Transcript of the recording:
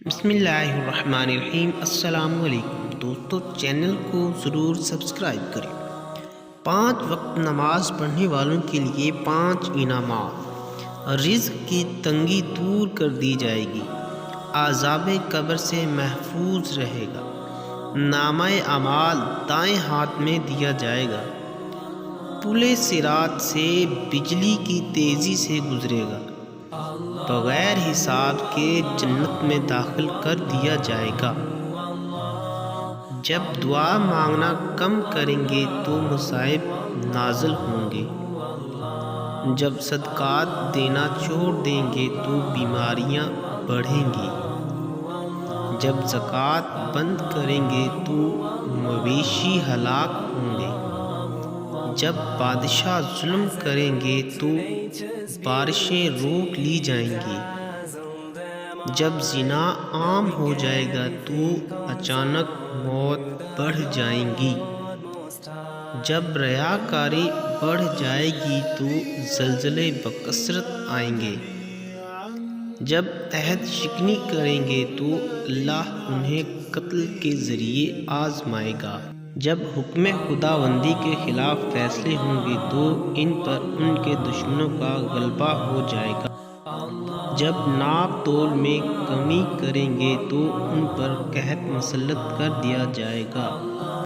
بسم اللہ الرحمن الرحیم۔ السلام علیکم دوستو، چینل کو ضرور سبسکرائب کریں۔ 5 وقت نماز پڑھنے والوں کے لیے 5 انعامات۔ رزق کی تنگی دور کر دی جائے گی، عذاب قبر سے محفوظ رہے گا، نامہ اعمال دائیں ہاتھ میں دیا جائے گا، پل صراط سے بجلی کی تیزی سے گزرے گا، بغیر حساب کے جنت میں داخل کر دیا جائے گا۔ جب دعا مانگنا کم کریں گے تو مصائب نازل ہوں گے، جب صدقات دینا چھوڑ دیں گے تو بیماریاں بڑھیں گی، جب زکوٰۃ بند کریں گے تو مویشی ہلاک ہوں گے، جب بادشاہ ظلم کریں گے تو بارشیں روک لی جائیں گی، جب زنا عام ہو جائے گا تو اچانک موت بڑھ جائیں گی، جب ریاکاری بڑھ جائے گی تو زلزلے بکثرت آئیں گے، جب عہد شکنی کریں گے تو اللہ انہیں قتل کے ذریعے آزمائے گا، جب حکم خداوندی کے خلاف فیصلے ہوں گے تو ان پر ان کے دشمنوں کا غلبہ ہو جائے گا، جب ناپ تول میں کمی کریں گے تو ان پر قحط مسلط کر دیا جائے گا،